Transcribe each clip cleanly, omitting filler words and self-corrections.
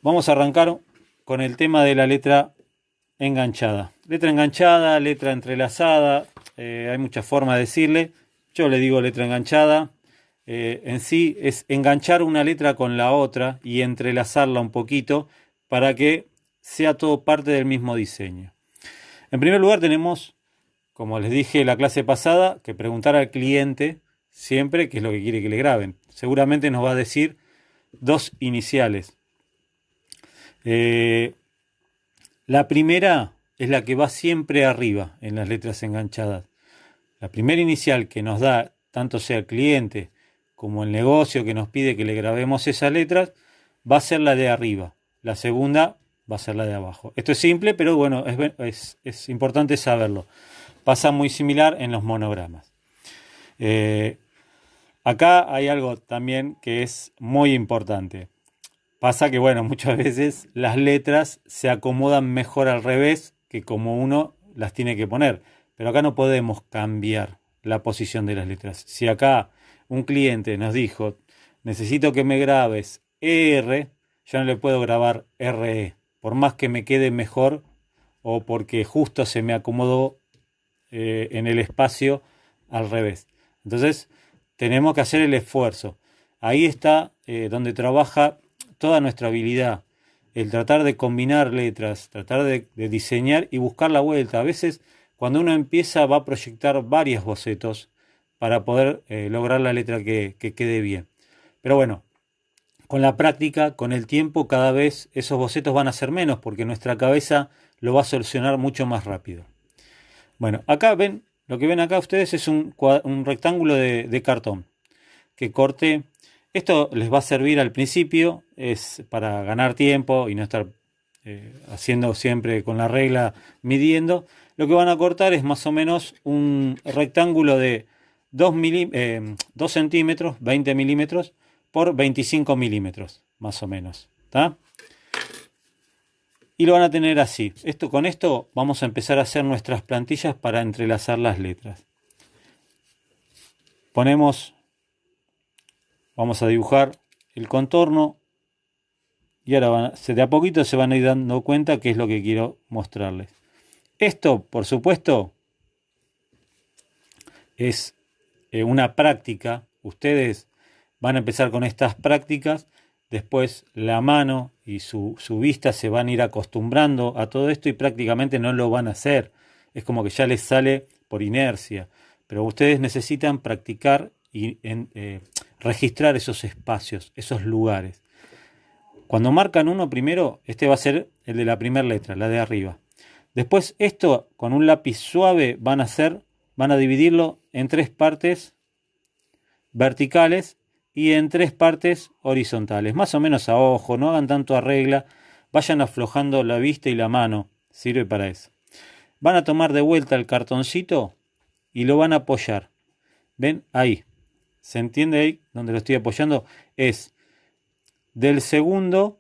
Vamos a arrancar con el tema de la letra enganchada. Letra enganchada, letra entrelazada, hay muchas formas de decirle. Yo le digo letra enganchada. En sí es enganchar una letra con la otra y entrelazarla un poquito para que sea todo parte del mismo diseño. En primer lugar tenemos, como les dije en la clase pasada, que preguntar al cliente siempre qué es lo que quiere que le graben. Seguramente nos va a decir dos iniciales. La primera es la que va siempre arriba en las letras enganchadas. La primera inicial que nos da, tanto sea el cliente como el negocio que nos pide que le grabemos esas letras, va a ser la de arriba. La segunda va a ser la de abajo. Esto es simple, pero bueno, es importante saberlo. Pasa muy similar en los monogramas. Acá hay algo también que es muy importante. Pasa que, bueno, muchas veces las letras se acomodan mejor al revés que como uno las tiene que poner. Pero acá no podemos cambiar la posición de las letras. Si acá un cliente nos dijo, necesito que me grabes ER, yo no le puedo grabar RE. Por más que me quede mejor o porque justo se me acomodó en el espacio al revés. Entonces, tenemos que hacer el esfuerzo. Ahí está donde trabaja toda nuestra habilidad, el tratar de combinar letras, tratar de diseñar y buscar la vuelta. A veces cuando uno empieza va a proyectar varios bocetos para poder lograr la letra que quede bien. Pero bueno, con la práctica, con el tiempo, cada vez esos bocetos van a ser menos porque nuestra cabeza lo va a solucionar mucho más rápido. Bueno, acá ven, lo que ven acá ustedes es un rectángulo de cartón que corté. Esto les va a servir al principio, es para ganar tiempo y no estar haciendo siempre con la regla midiendo. Lo que van a cortar es más o menos un rectángulo de 2 centímetros, 20 milímetros por 25 milímetros, más o menos. ¿Tá? Y lo van a tener así. Con esto vamos a empezar a hacer nuestras plantillas para entrelazar las letras. Vamos a dibujar el contorno y ahora de a poquito se van a ir dando cuenta qué es lo que quiero mostrarles. Esto, por supuesto, es una práctica. Ustedes van a empezar con estas prácticas, después la mano y su vista se van a ir acostumbrando a todo esto y prácticamente no lo van a hacer. Es como que ya les sale por inercia, pero ustedes necesitan practicar y registrar esos espacios, esos lugares. Cuando marcan uno primero, este va a ser el de la primera letra, la de arriba. Después esto con un lápiz suave van a dividirlo en 3 partes verticales y en 3 partes horizontales. Más o menos a ojo, no hagan tanto arregla, vayan aflojando la vista y la mano, sirve para eso. Van a tomar de vuelta el cartoncito y lo van a apoyar. ¿Ven? Ahí. ¿Se entiende ahí donde lo estoy apoyando? Es del segundo,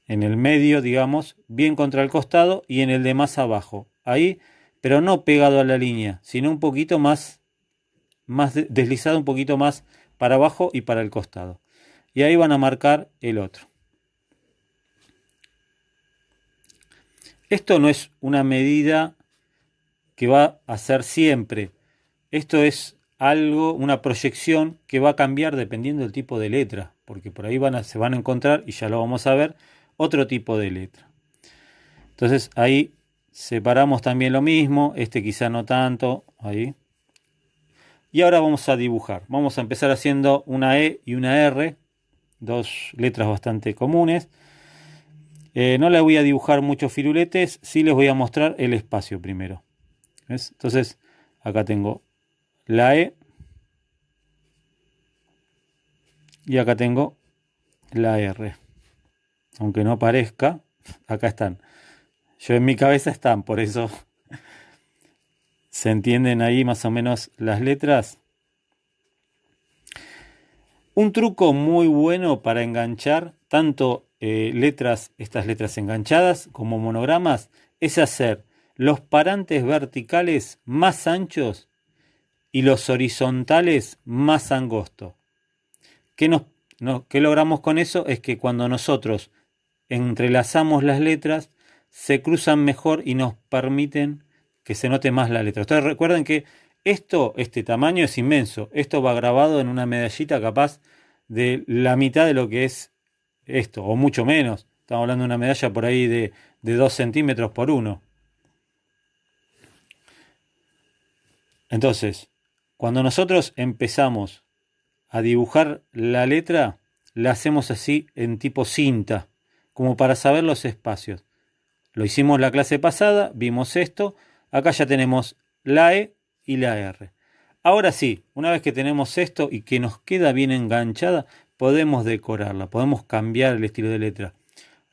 en el medio, digamos, bien contra el costado y en el de más abajo. Ahí, pero no pegado a la línea, sino un poquito más deslizado, un poquito más para abajo y para el costado. Y ahí van a marcar el otro. Esto no es una medida que va a ser siempre. Esto es algo, una proyección que va a cambiar dependiendo del tipo de letra, porque por ahí se van a encontrar, y ya lo vamos a ver, otro tipo de letra. Entonces ahí separamos también lo mismo, este quizá no tanto, ahí. Y ahora vamos a dibujar. Vamos a empezar haciendo una E y una R, dos letras bastante comunes. No le voy a dibujar muchos firuletes, sí les voy a mostrar el espacio primero. ¿Ves? Entonces acá tengo la E y acá tengo la R. Aunque no parezca, acá están. Yo en mi cabeza están, por eso se entienden ahí más o menos las letras. Un truco muy bueno para enganchar tanto estas letras enganchadas como monogramas es hacer los parantes verticales más anchos y los horizontales más angostos. no, ¿qué logramos con eso? Es que cuando nosotros entrelazamos las letras, se cruzan mejor y nos permiten que se note más la letra. Ustedes recuerden que este tamaño es inmenso. Esto va grabado en una medallita capaz de la mitad de lo que es esto, o mucho menos. Estamos hablando de una medalla por ahí de 2 centímetros por 1. Entonces, cuando nosotros empezamos a dibujar la letra, la hacemos así en tipo cinta, como para saber los espacios. Lo hicimos la clase pasada, vimos esto, acá ya tenemos la E y la R. Ahora sí, una vez que tenemos esto y que nos queda bien enganchada, podemos decorarla, podemos cambiar el estilo de letra.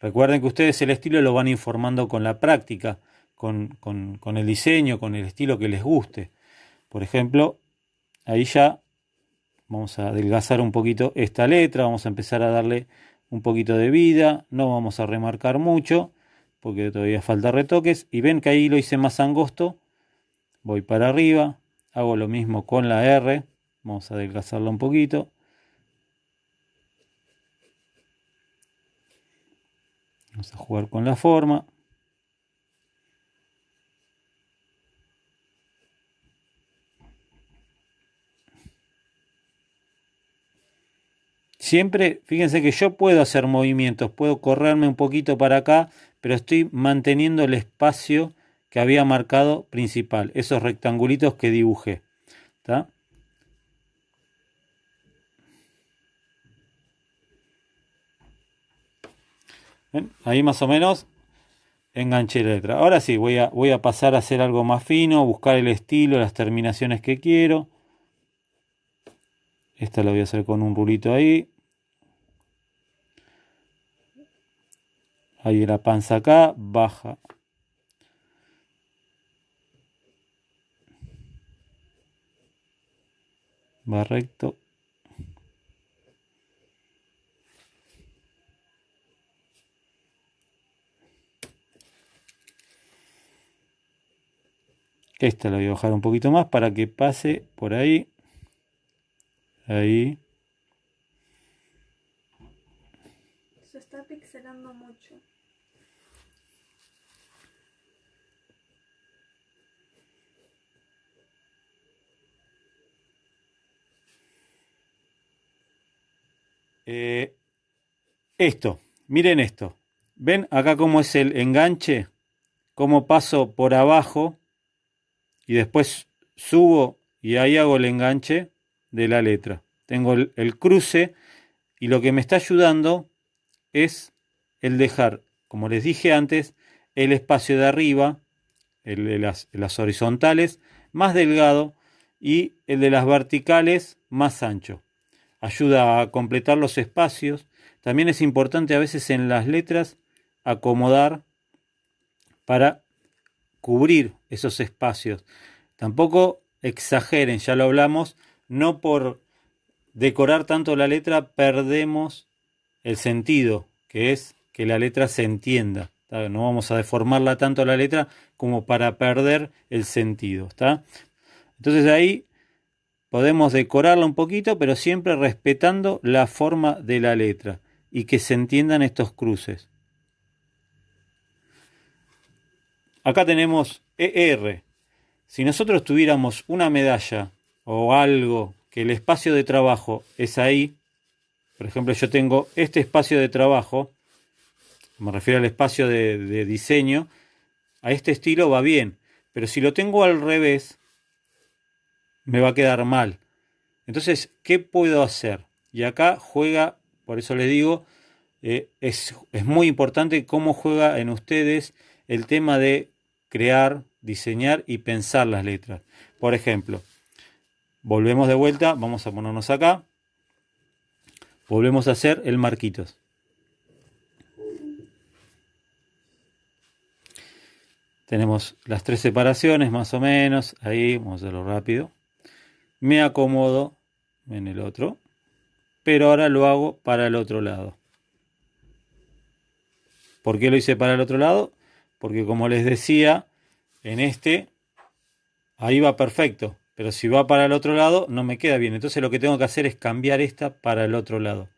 Recuerden que ustedes el estilo lo van informando con la práctica, con el diseño, con el estilo que les guste. Por ejemplo, ahí ya vamos a adelgazar un poquito esta letra, vamos a empezar a darle un poquito de vida, no vamos a remarcar mucho porque todavía falta retoques, y ven que ahí lo hice más angosto, voy para arriba, hago lo mismo con la R, vamos a adelgazarla un poquito, vamos a jugar con la forma. Siempre, fíjense que yo puedo hacer movimientos, puedo correrme un poquito para acá, pero estoy manteniendo el espacio que había marcado principal, esos rectangulitos que dibujé. ¿Tá? ¿Ven? Ahí más o menos enganché la letra. Ahora sí, voy a pasar a hacer algo más fino, buscar el estilo, las terminaciones que quiero. Esta la voy a hacer con un rulito ahí. Ahí la panza acá, baja. Va recto. Esta la voy a bajar un poquito más para que pase por ahí. Ahí. Se está pixelando mucho. Miren esto. ¿Ven acá cómo es el enganche? Cómo paso por abajo y después subo y ahí hago el enganche de la letra. Tengo el cruce y lo que me está ayudando es el dejar, como les dije antes, el espacio de arriba, el de las horizontales, más delgado y el de las verticales más ancho. Ayuda a completar los espacios. También es importante a veces en las letras acomodar para cubrir esos espacios. Tampoco exageren, ya lo hablamos, no por decorar tanto la letra perdemos el sentido, que es que la letra se entienda. ¿Tá? No vamos a deformarla tanto la letra como para perder el sentido. ¿Está? Entonces ahí podemos decorarla un poquito, pero siempre respetando la forma de la letra y que se entiendan estos cruces. Acá tenemos ER. Si nosotros tuviéramos una medalla o algo que el espacio de trabajo es ahí, por ejemplo, yo tengo este espacio de trabajo, me refiero al espacio de diseño, a este estilo va bien, pero si lo tengo al revés, me va a quedar mal. Entonces, ¿qué puedo hacer? Y acá juega, por eso les digo, es muy importante cómo juega en ustedes el tema de crear, diseñar y pensar las letras. Por ejemplo, volvemos de vuelta, vamos a ponernos acá, volvemos a hacer el marquitos. Tenemos las 3 separaciones más o menos, ahí vamos a hacerlo rápido. Me acomodo en el otro, pero ahora lo hago para el otro lado. ¿Por qué lo hice para el otro lado? Porque como les decía, en este, ahí va perfecto, pero si va para el otro lado no me queda bien. Entonces lo que tengo que hacer es cambiar esta para el otro lado.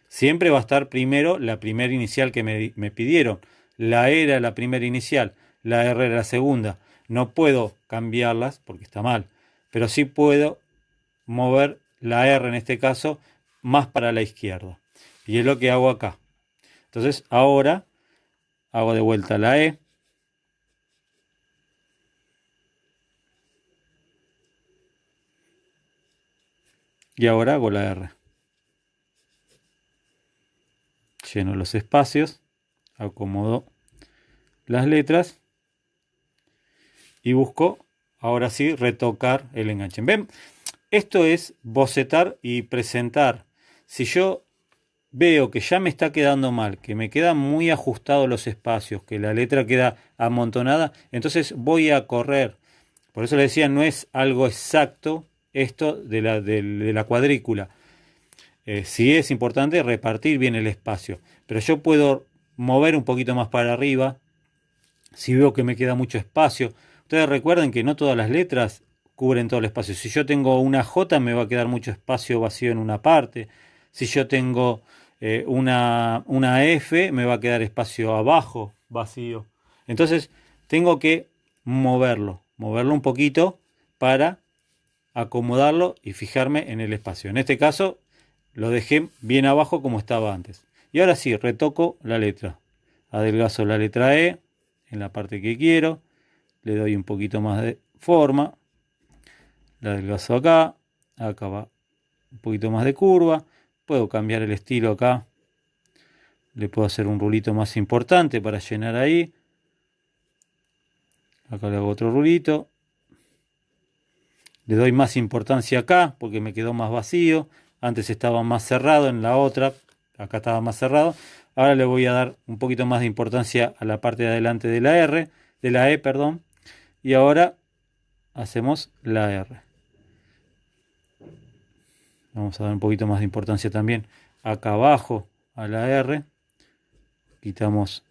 Siempre va a estar primero la primera inicial que me pidieron. La E era la primera inicial, la R era la segunda. No puedo cambiarlas porque está mal, pero sí puedo mover la R en este caso más para la izquierda. Y es lo que hago acá. Entonces ahora hago de vuelta la E. Y ahora hago la R. Lleno los espacios, acomodo las letras y busco, ahora sí, retocar el enganche. ¿Ven? Esto es bocetar y presentar. Si yo veo que ya me está quedando mal, que me quedan muy ajustados los espacios, que la letra queda amontonada, entonces voy a correr. Por eso le decía, no es algo exacto esto de la cuadrícula. Sí es importante repartir bien el espacio, pero yo puedo mover un poquito más para arriba si veo que me queda mucho espacio. Ustedes recuerden que no todas las letras cubren todo el espacio. Si yo tengo una J me va a quedar mucho espacio vacío en una parte. Si yo tengo una F me va a quedar espacio abajo vacío. Entonces tengo que moverlo un poquito para acomodarlo y fijarme en el espacio. En este caso lo dejé bien abajo como estaba antes. Y ahora sí, retoco la letra. Adelgazo la letra E en la parte que quiero. Le doy un poquito más de forma. La adelgazo acá. Acá va un poquito más de curva. Puedo cambiar el estilo acá. Le puedo hacer un rulito más importante para llenar ahí. Acá le hago otro rulito. Le doy más importancia acá porque me quedó más vacío. Antes estaba más cerrado en la otra. Acá estaba más cerrado. Ahora le voy a dar un poquito más de importancia a la parte de adelante de la R, de la E, perdón. Y ahora hacemos la R. Vamos a dar un poquito más de importancia también acá abajo a la R. Quitamos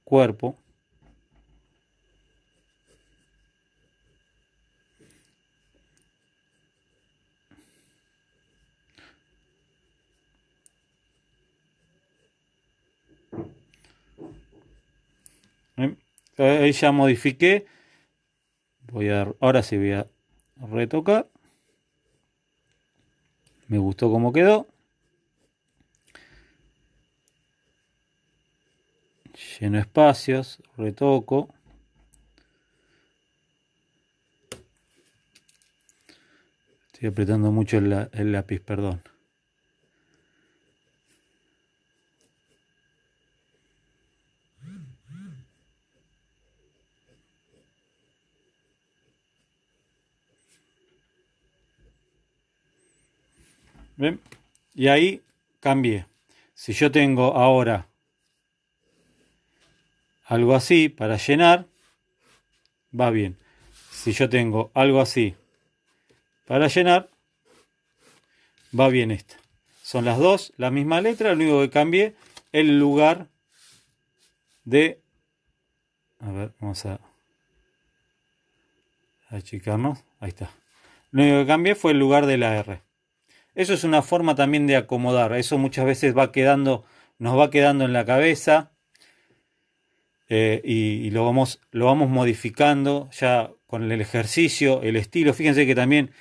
cuerpo. Ahí ya modifiqué. Ahora sí voy a retocar. Me gustó cómo quedó. Lleno espacios, retoco. Estoy apretando mucho el lápiz, perdón. ¿Ven? Y ahí cambié. Si yo tengo ahora algo así para llenar, va bien. Si yo tengo algo así para llenar, va bien esta. Son las dos, la misma letra, lo único que cambié el lugar de... A ver, vamos a achicarnos. Ahí está. Lo único que cambié fue el lugar de la R. Eso es una forma también de acomodar. Eso muchas veces nos va quedando en la cabeza y lo vamos modificando ya con el ejercicio, el estilo. Fíjense que también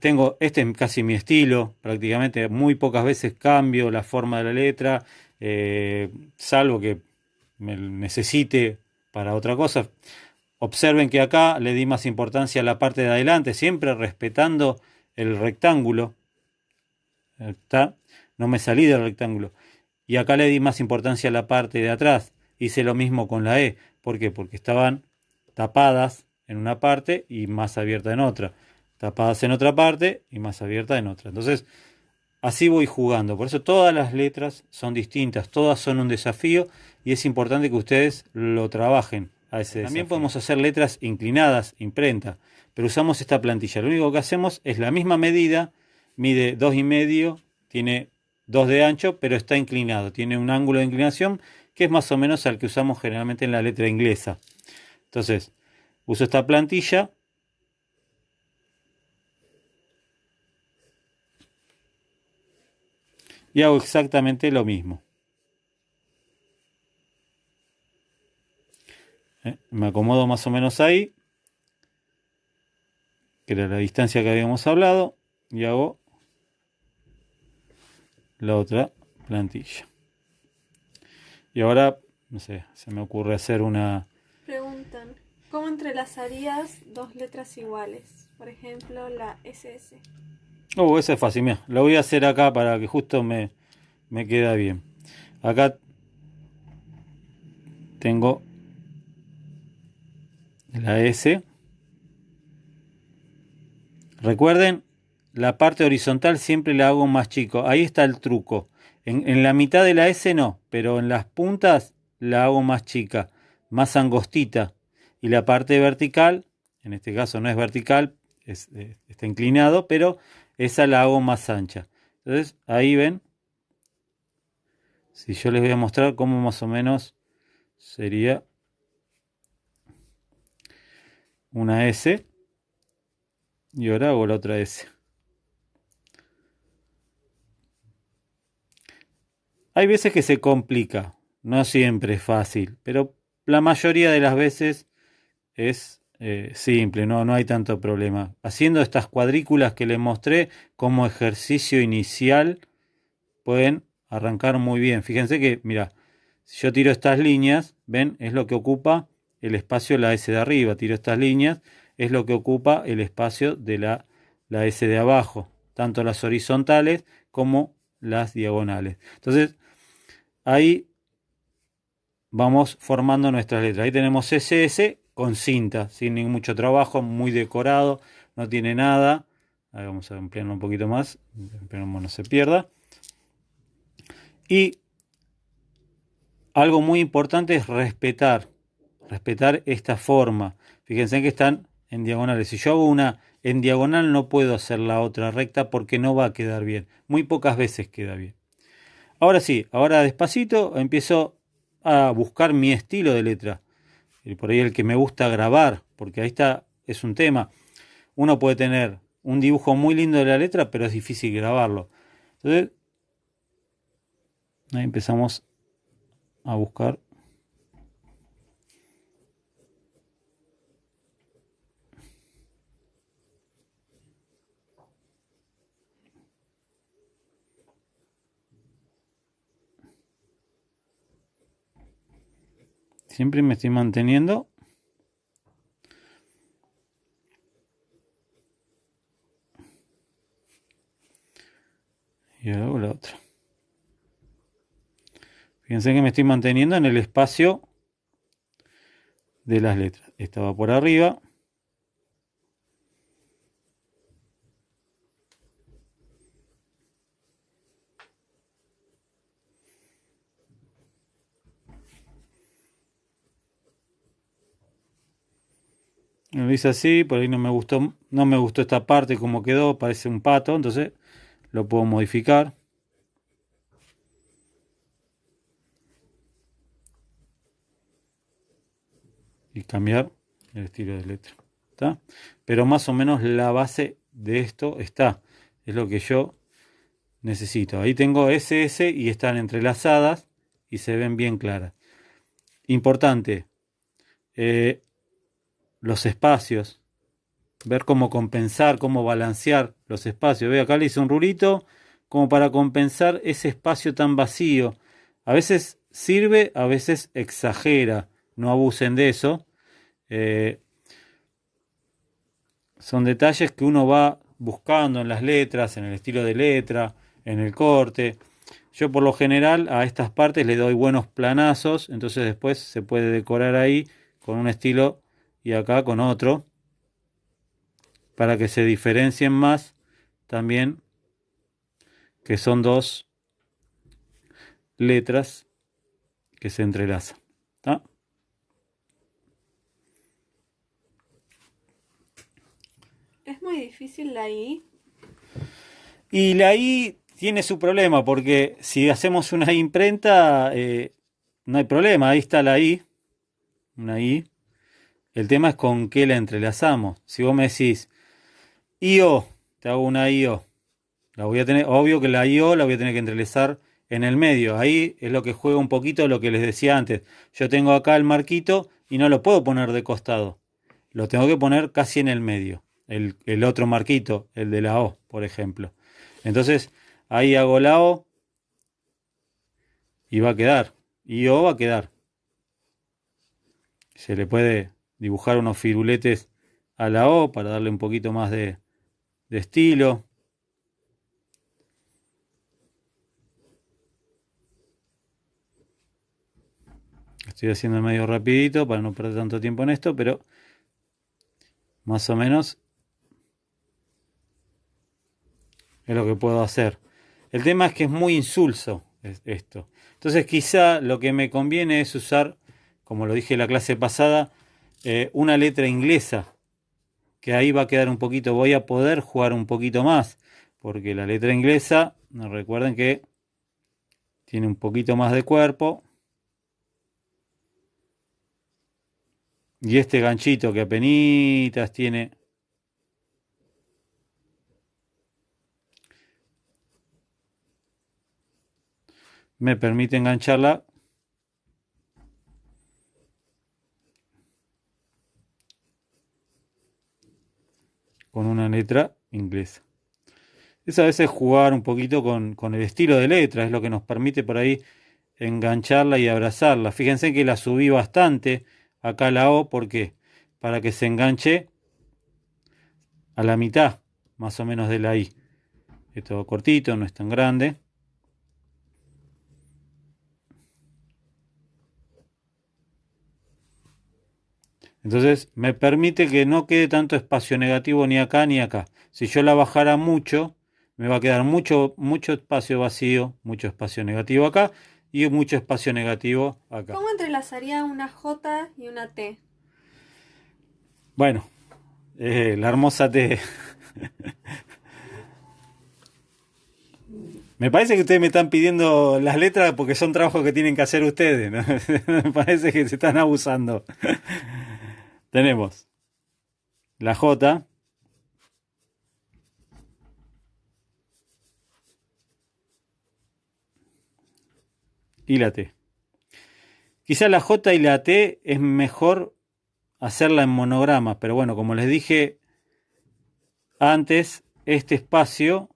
tengo, este es casi mi estilo, prácticamente muy pocas veces cambio la forma de la letra, salvo que me necesite para otra cosa. Observen que acá le di más importancia a la parte de adelante, siempre respetando el rectángulo. ¿Está? No me salí del rectángulo. Y acá le di más importancia a la parte de atrás. Hice lo mismo con la E. ¿Por qué? Porque estaban tapadas en una parte y más abierta en otra. Tapadas en otra parte y más abierta en otra. Entonces, así voy jugando. Por eso todas las letras son distintas. Todas son un desafío y es importante que ustedes lo trabajen a ese desafío. También podemos hacer letras inclinadas, imprenta. Pero usamos esta plantilla. Lo único que hacemos es la misma medida. Mide 2,5, tiene 2 de ancho, pero está inclinado. Tiene un ángulo de inclinación que es más o menos al que usamos generalmente en la letra inglesa. Entonces, uso esta plantilla. Y hago exactamente lo mismo. Me acomodo más o menos ahí, que era la distancia que habíamos hablado, y hago la otra plantilla. Y ahora, no sé, se me ocurre hacer una... Preguntan, ¿cómo entrelazarías dos letras iguales? Por ejemplo, la SS. Esa es fácil, mira, lo voy a hacer acá para que justo me queda bien. Acá tengo la S. Recuerden, la parte horizontal siempre la hago más chico. Ahí está el truco. En la mitad de la S no, pero en las puntas la hago más chica, más angostita. Y la parte vertical, en este caso no es vertical, está inclinado, pero esa la hago más ancha. Entonces, ahí ven, si yo les voy a mostrar cómo más o menos sería una S. Y ahora hago la otra S. Hay veces que se complica, no siempre es fácil, pero la mayoría de las veces es simple, no hay tanto problema. Haciendo estas cuadrículas que les mostré como ejercicio inicial, pueden arrancar muy bien. Fíjense que, mira, si yo tiro estas líneas, ven, es lo que ocupa el espacio de la S de arriba. Tiro estas líneas, es lo que ocupa el espacio de la S de abajo, tanto las horizontales como las diagonales. Entonces, ahí vamos formando nuestras letras. Ahí tenemos SS con cinta, sin mucho trabajo, muy decorado, no tiene nada. Ahí vamos a ampliarlo un poquito más, esperemos que no se pierda. Y algo muy importante es respetar esta forma. Fíjense que están en diagonales. Si yo hago una en diagonal no puedo hacer la otra recta porque no va a quedar bien. Muy pocas veces queda bien. Ahora sí, ahora despacito empiezo a buscar mi estilo de letra. Y por ahí el que me gusta grabar, porque ahí está, es un tema. Uno puede tener un dibujo muy lindo de la letra, pero es difícil grabarlo. Entonces, ahí empezamos a buscar. Siempre me estoy manteniendo. Y ahora hago la otra. Fíjense que me estoy manteniendo en el espacio de las letras. Esta va por arriba. Lo hice así, por ahí no me gustó esta parte como quedó, parece un pato, entonces lo puedo modificar. Y cambiar el estilo de letra. ¿Está? Pero más o menos la base de esto está. Es lo que yo necesito. Ahí tengo SS y están entrelazadas y se ven bien claras. Importante, los espacios. Ver cómo compensar, cómo balancear los espacios. Ve, acá le hice un rulito como para compensar ese espacio tan vacío. A veces sirve, a veces exagera. No abusen de eso. Son detalles que uno va buscando en las letras, en el estilo de letra, en el corte. Yo por lo general a estas partes le doy buenos planazos, entonces después se puede decorar ahí con un estilo y acá con otro, para que se diferencien más también que son dos letras que se entrelazan. ¿Tá? Es muy difícil la I. Y la I tiene su problema, porque si hacemos una imprenta, no hay problema, ahí está la I, una I. El tema es con qué la entrelazamos. Si vos me decís IO, te hago una IO. La voy a tener, obvio que la IO la voy a tener que entrelazar en el medio. Ahí es lo que juega un poquito lo que les decía antes. Yo tengo acá el marquito y no lo puedo poner de costado. Lo tengo que poner casi en el medio. El otro marquito, el de la O, por ejemplo. Entonces, ahí hago la O y va a quedar. Y O va a quedar. Se le puede dibujar unos firuletes a la O para darle un poquito más de estilo. Estoy haciendo medio rapidito para no perder tanto tiempo en esto, pero más o menos es lo que puedo hacer. El tema es que es muy insulso esto. Entonces quizá lo que me conviene es usar, como lo dije en la clase pasada, una letra inglesa, que ahí va a quedar un poquito, voy a poder jugar un poquito más, porque la letra inglesa, recuerden que tiene un poquito más de cuerpo. Y este ganchito que apenitas tiene, me permite engancharla con una letra inglesa. Es a veces jugar un poquito con el estilo de letra, es lo que nos permite por ahí engancharla y abrazarla. Fíjense que la subí bastante acá la O, ¿por qué? Para que se enganche a la mitad, más o menos de la I. Es todo cortito, no es tan grande. Entonces me permite que no quede tanto espacio negativo ni acá ni acá. Si yo la bajara mucho, me va a quedar mucho espacio vacío, mucho espacio negativo acá y mucho espacio negativo acá. ¿Cómo entrelazaría una J y una T? Bueno, la hermosa T. Me parece que ustedes me están pidiendo las letras porque son trabajos que tienen que hacer ustedes, ¿no? Me parece que se están abusando. Tenemos la J y la T. Quizá la J y la T es mejor hacerla en monograma, pero bueno, como les dije antes, este espacio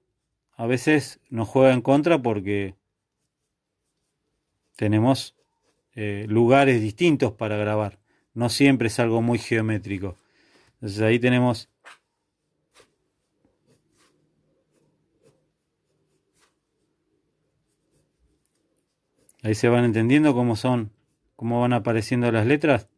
a veces nos juega en contra porque tenemos lugares distintos para grabar. No siempre es algo muy geométrico. Entonces ahí tenemos. Ahí se van entendiendo cómo son, cómo van apareciendo las letras.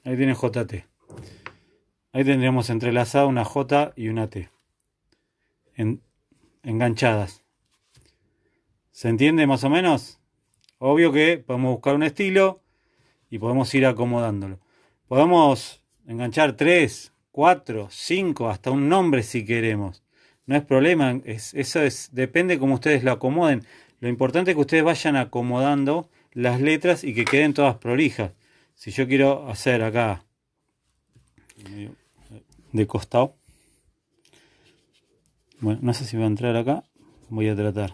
Ahí tiene JT. Ahí tendríamos entrelazada una J y una T. En, enganchadas. ¿Se entiende más o menos? Obvio que podemos buscar un estilo y podemos ir acomodándolo. Podemos enganchar 3, 4, 5, hasta un nombre si queremos. No es problema, depende cómo ustedes lo acomoden. Lo importante es que ustedes vayan acomodando las letras y que queden todas prolijas. Si yo quiero hacer acá de costado, bueno, no sé si va a entrar acá, voy a tratar.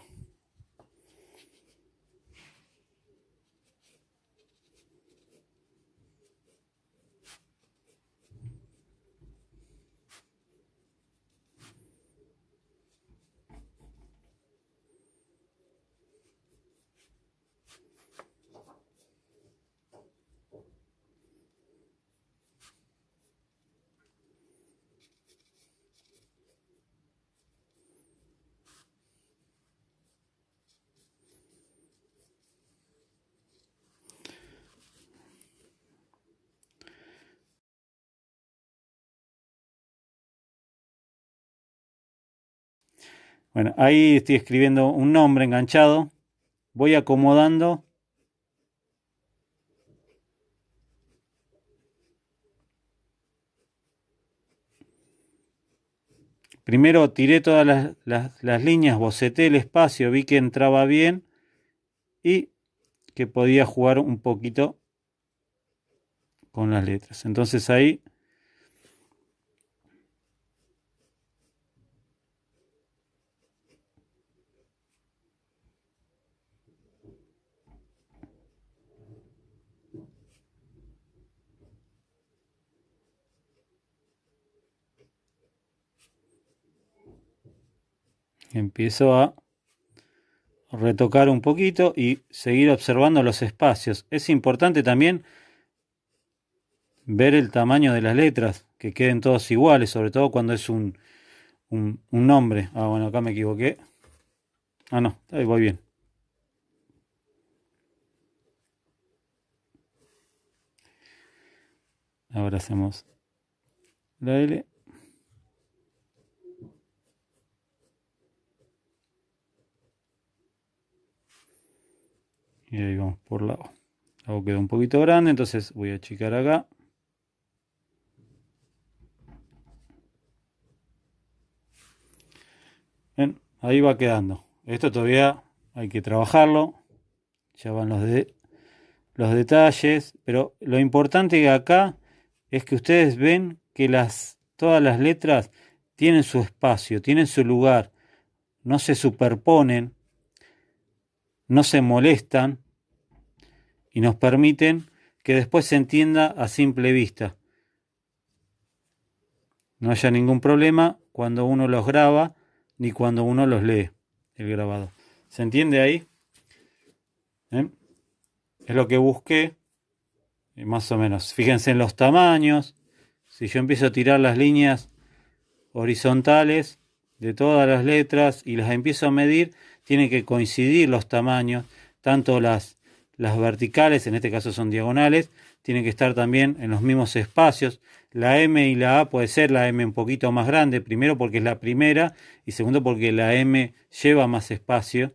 Bueno, ahí estoy escribiendo un nombre enganchado. Voy acomodando. Primero tiré todas las líneas, boceté el espacio, vi que entraba bien y que podía jugar un poquito con las letras. Entonces ahí empiezo a retocar un poquito y seguir observando los espacios. Es importante también ver el tamaño de las letras, que queden todos iguales, sobre todo cuando es un nombre. Ah, bueno, acá me equivoqué. Ah, no, ahí voy bien. Ahora hacemos la L. Y ahí vamos por lado. Algo quedó un poquito grande, entonces voy a achicar acá. Bien, ahí va quedando. Esto todavía hay que trabajarlo. Ya van los detalles. Pero lo importante acá es que ustedes ven que todas las letras tienen su espacio, tienen su lugar. No se superponen, no se molestan y nos permiten que después se entienda a simple vista. No haya ningún problema cuando uno los graba ni cuando uno los lee el grabado. ¿Se entiende ahí? ¿Eh? Es lo que busqué, más o menos. Fíjense en los tamaños. Si yo empiezo a tirar las líneas horizontales de todas las letras y las empiezo a medir, tienen que coincidir los tamaños, tanto las verticales, en este caso son diagonales, tienen que estar también en los mismos espacios. La M y la A puede ser la M un poquito más grande, primero porque es la primera y segundo porque la M lleva más espacio,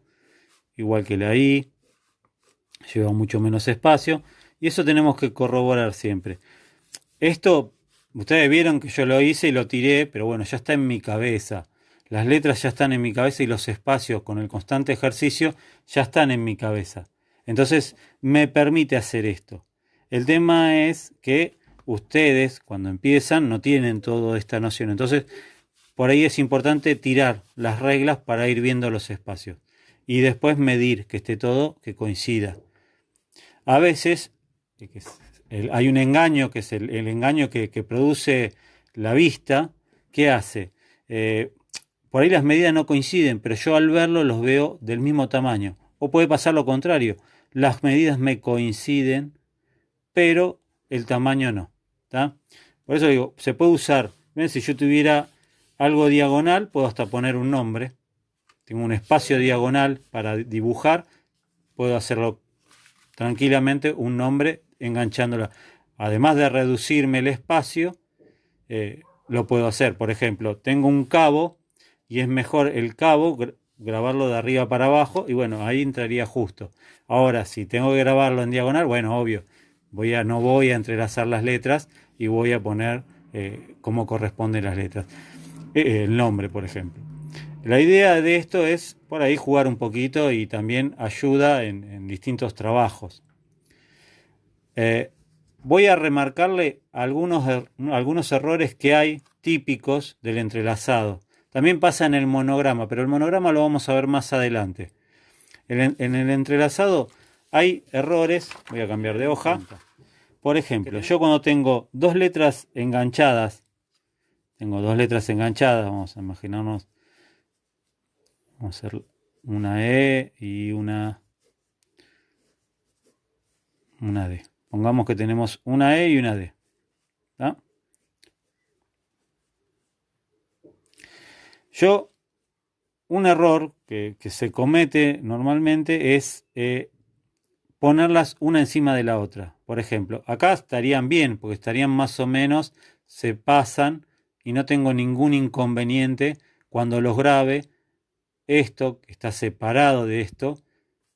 igual que la I, lleva mucho menos espacio y eso tenemos que corroborar siempre. Esto, ustedes vieron que yo lo hice y lo tiré, pero bueno, ya está en mi cabeza. Las letras ya están en mi cabeza y los espacios con el constante ejercicio ya están en mi cabeza. Entonces me permite hacer esto. El tema es que ustedes cuando empiezan no tienen toda esta noción. Entonces por ahí es importante tirar las reglas para ir viendo los espacios. Y después medir que esté todo, que coincida. A veces hay un engaño que es el engaño que produce la vista. ¿Qué hace? Por ahí las medidas no coinciden, pero yo al verlo los veo del mismo tamaño. O puede pasar lo contrario. Las medidas me coinciden, pero el tamaño no. ¿Tá? Por eso digo, se puede usar. ¿Ven? Si yo tuviera algo diagonal, puedo hasta poner un nombre. Tengo un espacio diagonal para dibujar. Puedo hacerlo tranquilamente, un nombre enganchándola. Además de reducirme el espacio, lo puedo hacer. Por ejemplo, tengo un cabo y es mejor el cabo grabarlo de arriba para abajo y bueno, ahí entraría justo. Ahora, si tengo que grabarlo en diagonal, bueno, obvio, no voy a entrelazar las letras y voy a poner cómo corresponden las letras. El nombre, por ejemplo. La idea de esto es por ahí jugar un poquito y también ayuda en distintos trabajos. Voy a remarcarle algunos errores que hay típicos del entrelazado. También pasa en el monograma, pero el monograma lo vamos a ver más adelante. En el entrelazado hay errores, voy a cambiar de hoja. Por ejemplo, yo cuando tengo dos letras enganchadas, vamos a imaginarnos, vamos a hacer una E y una D. Pongamos que tenemos una E y una D. ¿Tá? Un error que se comete normalmente es ponerlas una encima de la otra. Por ejemplo, acá estarían bien, porque estarían más o menos, se pasan y no tengo ningún inconveniente cuando los grabe esto, que está separado de esto,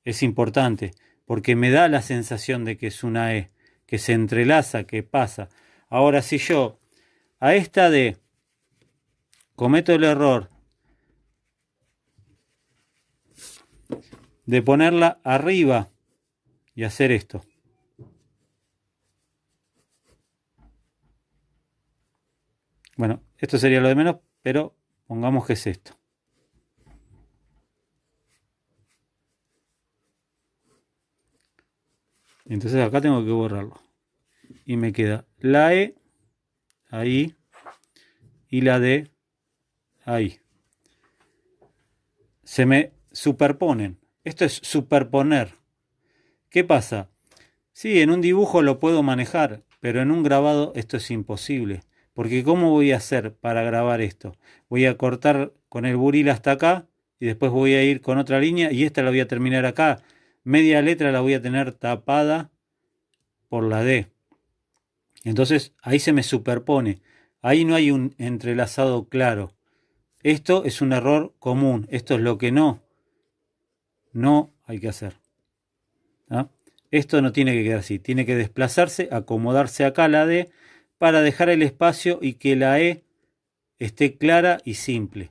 es importante, porque me da la sensación de que es una E, que se entrelaza, que pasa. Ahora, si yo a esta D cometo el error de ponerla arriba y hacer esto, bueno, esto sería lo de menos, pero pongamos que es esto. Entonces acá tengo que borrarlo. Y me queda la E ahí y la D ahí. Se me superponen. Esto es superponer. ¿Qué pasa? Sí, en un dibujo lo puedo manejar, pero en un grabado esto es imposible. Porque ¿cómo voy a hacer para grabar esto? Voy a cortar con el buril hasta acá y después voy a ir con otra línea y esta la voy a terminar acá. Media letra la voy a tener tapada por la D. Entonces ahí se me superpone. Ahí no hay un entrelazado claro. Esto es un error común. Esto es lo que no hay que hacer. ¿Ah? Esto no tiene que quedar así. Tiene que desplazarse, acomodarse acá la D para dejar el espacio y que la E esté clara y simple.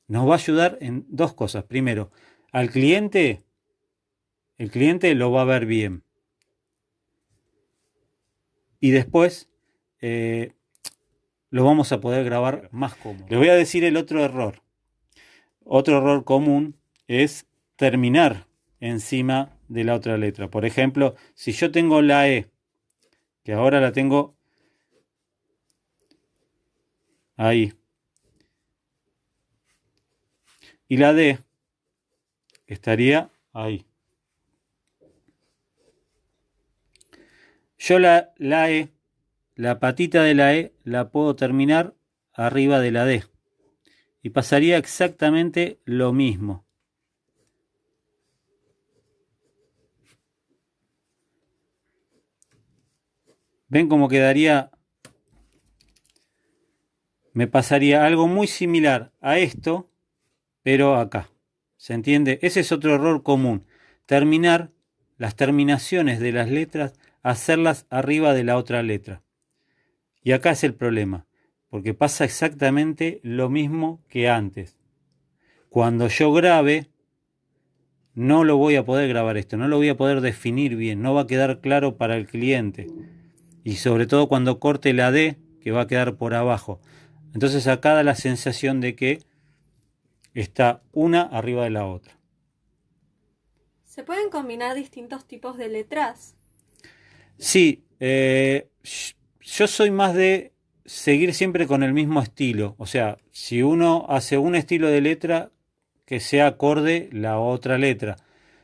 Nos va a ayudar en dos cosas. Primero, al cliente, el cliente lo va a ver bien. Y después lo vamos a poder grabar más cómodo. Les voy a decir el otro error. Otro error común es terminar encima de la otra letra. Por ejemplo, si yo tengo la E, que ahora la tengo ahí, y la D estaría ahí. Yo la E, la patita de la E, la puedo terminar arriba de la D. Y pasaría exactamente lo mismo. ¿Ven cómo quedaría? Me pasaría algo muy similar a esto, pero acá. ¿Se entiende? Ese es otro error común. Terminar las terminaciones de las letras, hacerlas arriba de la otra letra. Y acá es el problema, porque pasa exactamente lo mismo que antes. Cuando yo grabe, no lo voy a poder grabar esto, no lo voy a poder definir bien, no va a quedar claro para el cliente. Y sobre todo cuando corte la D, que va a quedar por abajo. Entonces acá da la sensación de que está una arriba de la otra. ¿Se pueden combinar distintos tipos de letras? Sí, yo soy más de seguir siempre con el mismo estilo. O sea, si uno hace un estilo de letra, que sea acorde la otra letra.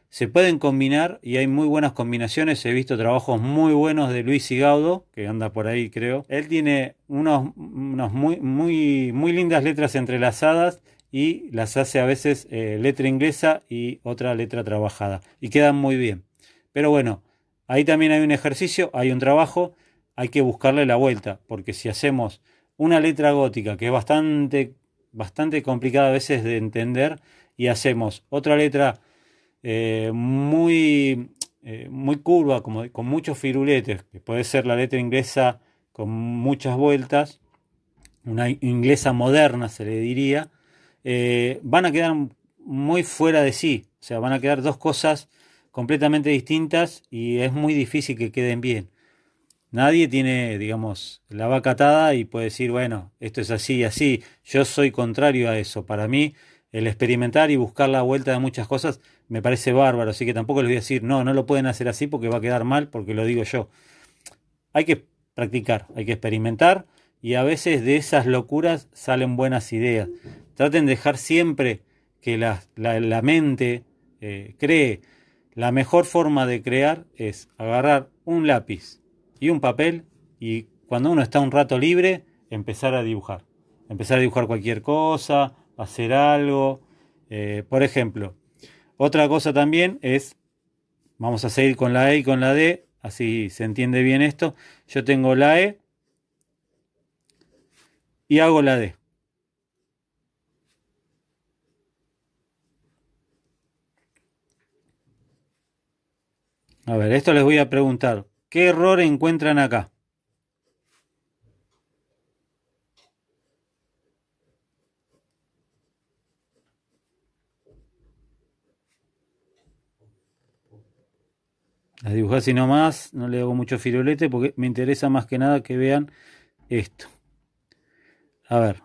Se pueden combinar y hay muy buenas combinaciones. He visto trabajos muy buenos de Luis Sigaudo, que anda por ahí creo. Él tiene unos muy lindas letras entrelazadas y las hace a veces letra inglesa y otra letra trabajada. Y quedan muy bien. Pero bueno, ahí también hay un ejercicio, hay un trabajo, hay que buscarle la vuelta. Porque si hacemos una letra gótica que es bastante complicada a veces de entender y hacemos otra letra muy curva, como, con muchos firuletes, que puede ser la letra inglesa con muchas vueltas, una inglesa moderna se le diría, van a quedar muy fuera de sí, o sea, van a quedar dos cosas completamente distintas y es muy difícil que queden bien. Nadie tiene, digamos, la vaca atada y puede decir, bueno, esto es así y así. Yo soy contrario a eso. Para mí, el experimentar y buscar la vuelta de muchas cosas me parece bárbaro. Así que tampoco les voy a decir, no, no lo pueden hacer así porque va a quedar mal, porque lo digo yo. Hay que practicar, hay que experimentar y a veces de esas locuras salen buenas ideas. Traten de dejar siempre que la mente cree. La mejor forma de crear es agarrar un lápiz y un papel y cuando uno está un rato libre, empezar a dibujar. Empezar a dibujar cualquier cosa, hacer algo. Por ejemplo, otra cosa también es, vamos a seguir con la E y con la D, así se entiende bien esto. Yo tengo la E y hago la D. A ver, esto les voy a preguntar. ¿Qué error encuentran acá? Las dibujé así nomás, no le hago mucho firulete porque me interesa más que nada que vean esto. A ver,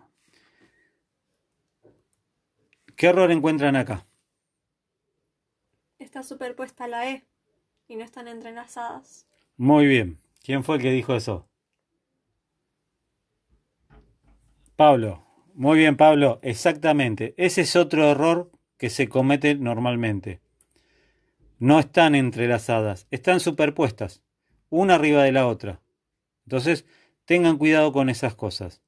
¿qué error encuentran acá? Está superpuesta la E y no están entrelazadas. Muy bien. ¿Quién fue el que dijo eso? Pablo. Muy bien, Pablo. Exactamente. Ese es otro error que se comete normalmente. No están entrelazadas, están superpuestas, una arriba de la otra. Entonces, tengan cuidado con esas cosas.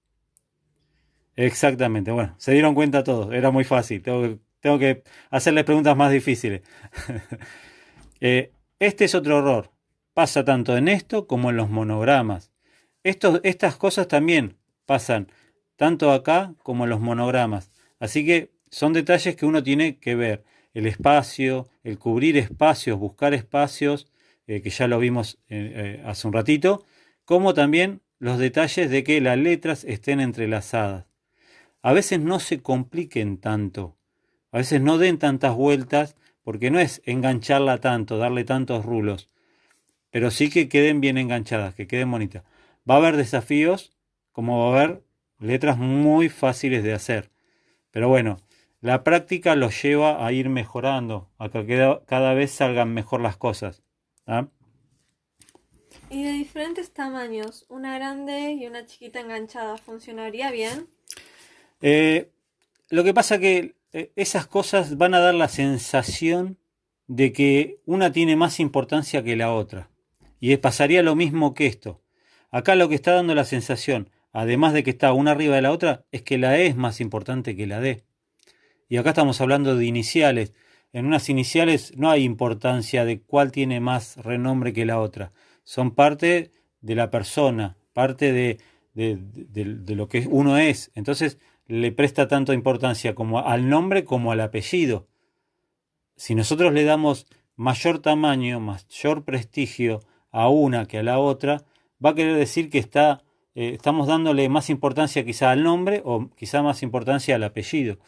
Exactamente. Bueno, se dieron cuenta todos. Era muy fácil. Tengo que hacerles preguntas más difíciles. Este es otro error. Pasa tanto en esto como en los monogramas. Estas cosas también pasan tanto acá como en los monogramas. Así que son detalles que uno tiene que ver. El espacio, el cubrir espacios, buscar espacios, que ya lo vimos hace un ratito, como también los detalles de que las letras estén entrelazadas. A veces no se compliquen tanto, a veces no den tantas vueltas, porque no es engancharla tanto, darle tantos rulos, pero sí que queden bien enganchadas, que queden bonitas. Va a haber desafíos, como va a haber letras muy fáciles de hacer. Pero bueno, la práctica los lleva a ir mejorando, a que cada vez salgan mejor las cosas. ¿Ah? Y de diferentes tamaños, una grande y una chiquita enganchada, ¿funcionaría bien? Eh, lo que pasa que esas cosas van a dar la sensación de que una tiene más importancia que la otra. Y pasaría lo mismo que esto. Acá lo que está dando la sensación, además de que está una arriba de la otra, es que la E es más importante que la D. Y acá estamos hablando de iniciales. En unas iniciales no hay importancia de cuál tiene más renombre que la otra. Son parte de la persona, parte de lo que uno es. Entonces le presta tanta importancia como al nombre como al apellido. Si nosotros le damos mayor tamaño, mayor prestigio a una que a la otra, va a querer decir que estamos dándole más importancia quizá al nombre o quizá más importancia al apellido.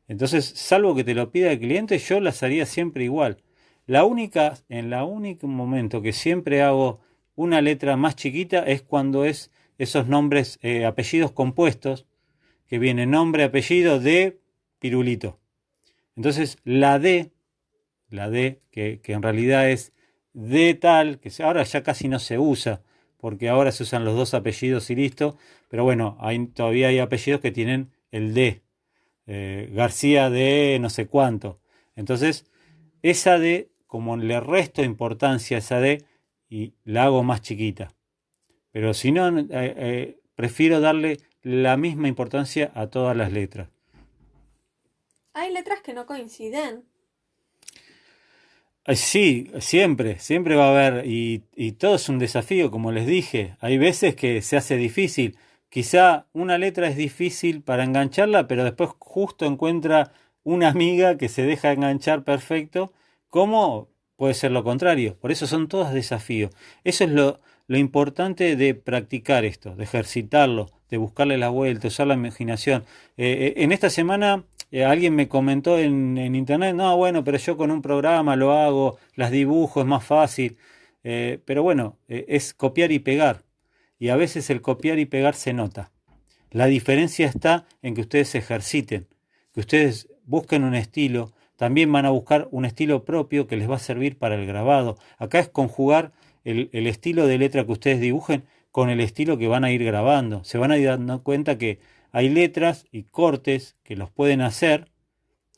Entonces, salvo que te lo pida el cliente, yo las haría siempre igual. En la único momento que siempre hago una letra más chiquita es cuando es esos nombres, apellidos compuestos, que viene nombre, apellido de Pirulito. Entonces, la D, que en realidad es de tal, que ahora ya casi no se usa, porque ahora se usan los dos apellidos y listo, pero bueno, todavía hay apellidos que tienen el D. García de no sé cuánto. Entonces, esa D, como le resto importancia a esa D, y la hago más chiquita. Pero si no, prefiero darle la misma importancia a todas las letras. Hay letras que no coinciden. Sí, siempre va a haber, y todo es un desafío, como les dije. Hay veces que se hace difícil. Quizá una letra es difícil para engancharla, pero después justo encuentra una amiga que se deja enganchar perfecto, como puede ser lo contrario. Por eso son todos desafíos. Eso es lo importante de practicar esto, de ejercitarlo, de buscarle la vuelta, usar la imaginación. En esta semana alguien me comentó en internet, no, bueno, pero yo con un programa lo hago, las dibujo, es más fácil. Pero bueno, es copiar y pegar. Y a veces el copiar y pegar se nota. La diferencia está en que ustedes se ejerciten, que ustedes busquen un estilo, también van a buscar un estilo propio que les va a servir para el grabado. Acá es conjugar el estilo de letra que ustedes dibujen con el estilo que van a ir grabando. Se van a ir dando cuenta que hay letras y cortes que los pueden hacer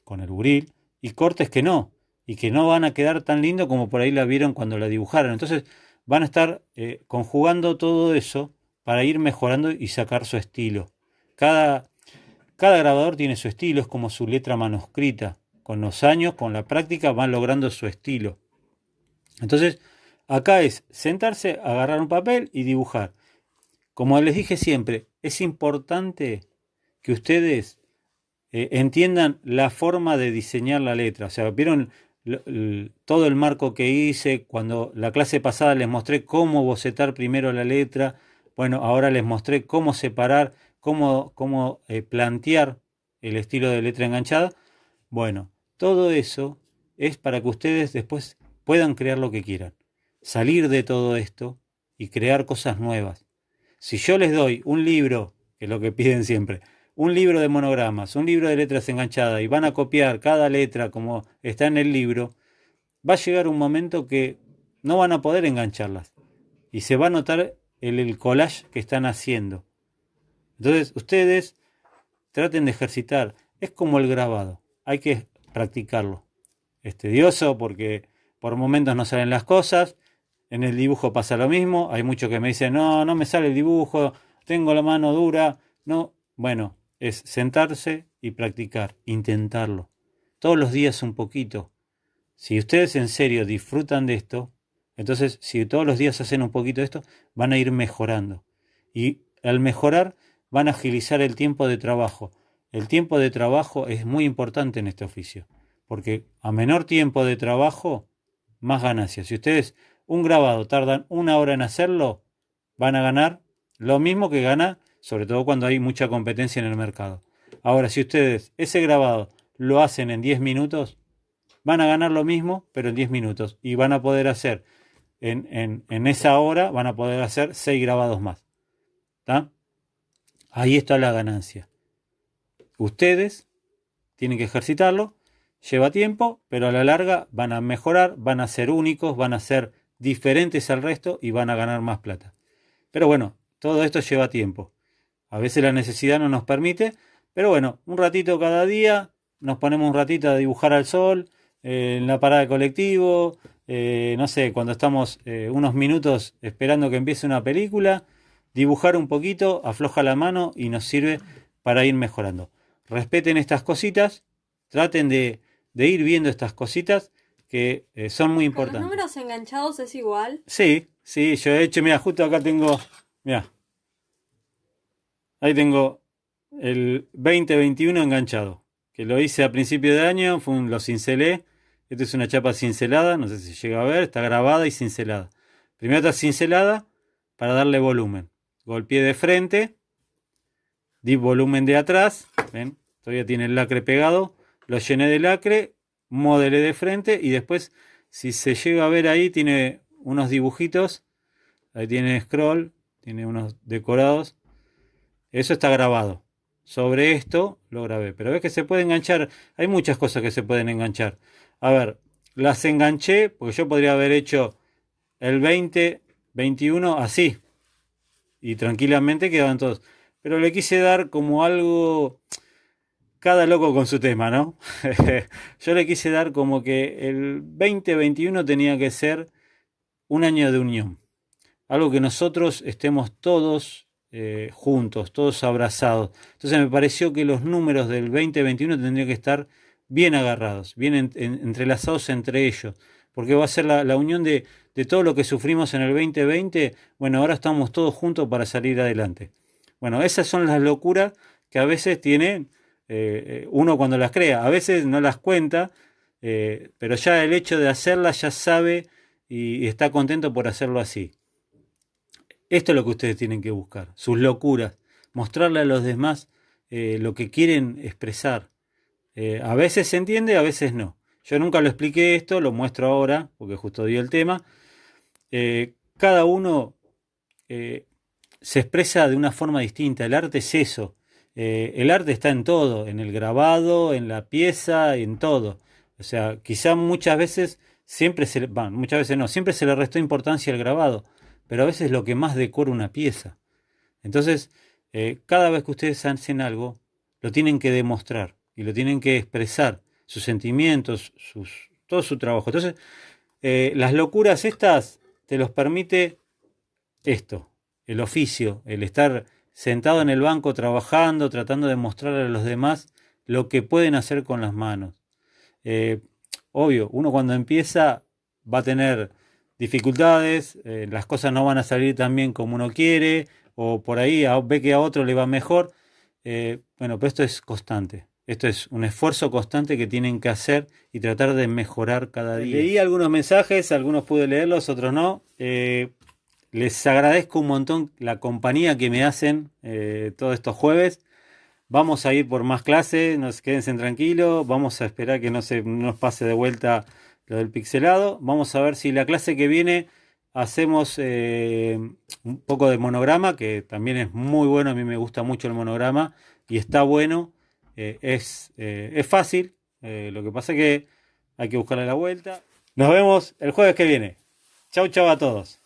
con el buril y cortes que no, y que no van a quedar tan lindo como por ahí la vieron cuando la dibujaron. Entonces van a estar conjugando todo eso para ir mejorando y sacar su estilo. Cada, cada grabador tiene su estilo, es como su letra manuscrita. Con los años, con la práctica, van logrando su estilo. Entonces, acá es sentarse, agarrar un papel y dibujar. Como les dije siempre, es importante que ustedes entiendan la forma de diseñar la letra. O sea, vieron todo el marco que hice. Cuando la clase pasada les mostré cómo bocetar primero la letra, bueno, ahora les mostré cómo separar, cómo plantear el estilo de letra enganchada. Bueno, todo eso es para que ustedes después puedan crear lo que quieran, salir de todo esto y crear cosas nuevas. Si yo les doy un libro, que es lo que piden siempre, un libro de monogramas, un libro de letras enganchadas y van a copiar cada letra como está en el libro, va a llegar un momento que no van a poder engancharlas y se va a notar el collage que están haciendo. Entonces ustedes traten de ejercitar, es como el grabado, hay que practicarlo. Es tedioso porque por momentos no salen las cosas, en el dibujo pasa lo mismo, hay muchos que me dicen, no, no me sale el dibujo, tengo la mano dura, no, bueno, es sentarse y practicar, intentarlo. Todos los días un poquito. Si ustedes en serio disfrutan de esto, entonces si todos los días hacen un poquito de esto, van a ir mejorando. Y al mejorar van a agilizar el tiempo de trabajo. El tiempo de trabajo es muy importante en este oficio, porque a menor tiempo de trabajo, más ganancias. Si ustedes un grabado tardan 1 hora en hacerlo, van a ganar lo mismo que gana, sobre todo cuando hay mucha competencia en el mercado. Ahora, si ustedes ese grabado lo hacen en 10 minutos, van a ganar lo mismo, pero en 10 minutos. Y van a poder hacer, en esa hora, van a poder hacer 6 grabados más. ¿Tá? Ahí está la ganancia. Ustedes tienen que ejercitarlo, lleva tiempo, pero a la larga van a mejorar, van a ser únicos, van a ser diferentes al resto y van a ganar más plata. Pero bueno, todo esto lleva tiempo. A veces la necesidad no nos permite, pero bueno, un ratito cada día, nos ponemos un ratito a dibujar al sol, en la parada de colectivo, no sé, cuando estamos unos minutos esperando que empiece una película, dibujar un poquito, afloja la mano y nos sirve para ir mejorando. Respeten estas cositas, traten de ir viendo estas cositas que son muy ¿Con los importantes. números enganchados es igual? Sí, sí, yo he hecho, mira, justo acá tengo, mira, ahí tengo el 2021 enganchado, que lo hice a principio de año, lo cincelé. Esto es una chapa cincelada, no sé si llega a ver, está grabada y cincelada. Primero está cincelada para darle volumen. Golpeé de frente, di volumen de atrás, ven, todavía tiene el lacre pegado, lo llené de lacre, modelé de frente y después, si se llega a ver ahí, tiene unos dibujitos, ahí tiene scroll, tiene unos decorados. Eso está grabado. Sobre esto lo grabé. Pero ves que se puede enganchar. Hay muchas cosas que se pueden enganchar. A ver, las enganché porque yo podría haber hecho el 2021 así. Y tranquilamente quedaban todos. Pero le quise dar como algo. Cada loco con su tema, ¿no? Yo le quise dar como que el 2021 tenía que ser un año de unión. Algo que nosotros estemos todos juntos, todos abrazados. Entonces me pareció que los números del 2021 tendrían que estar bien agarrados, bien entrelazados entre ellos, porque va a ser la unión de todo lo que sufrimos en el 2020. Bueno, ahora estamos todos juntos para salir adelante. Bueno, esas son las locuras que a veces tiene uno cuando las crea. A veces no las cuenta, pero ya el hecho de hacerlas ya sabe y está contento por hacerlo así. Esto es lo que ustedes tienen que buscar, sus locuras, mostrarle a los demás lo que quieren expresar. A veces se entiende, a veces no. Yo nunca lo expliqué esto, lo muestro ahora, porque justo di el tema. Cada uno se expresa de una forma distinta, el arte es eso. El arte está en todo, en el grabado, en la pieza, en todo. O sea, quizá muchas veces, muchas veces no, siempre se le restó importancia al grabado, pero a veces lo que más decora una pieza. Entonces, cada vez que ustedes hacen algo, lo tienen que demostrar y lo tienen que expresar, sus sentimientos, todo su trabajo. Entonces, las locuras estas te los permite esto, el oficio, el estar sentado en el banco trabajando, tratando de mostrarle a los demás lo que pueden hacer con las manos. Obvio, uno cuando empieza va a tener dificultades, las cosas no van a salir tan bien como uno quiere, o por ahí ve que a otro le va mejor. Bueno, pero esto es constante, Esto es un esfuerzo constante que tienen que hacer y tratar de mejorar cada día. Leí algunos mensajes, algunos pude leerlos, otros no. Les agradezco un montón la compañía que me hacen todos estos jueves. Vamos a ir por más clases, quédense tranquilos. Vamos a esperar que no nos pase de vuelta lo del pixelado. Vamos a ver si la clase que viene hacemos un poco de monograma, que también es muy bueno. A mí me gusta mucho el monograma y está bueno. Es fácil. Lo que pasa es que hay que buscarle la vuelta. Nos vemos el jueves que viene. Chau, chau a todos.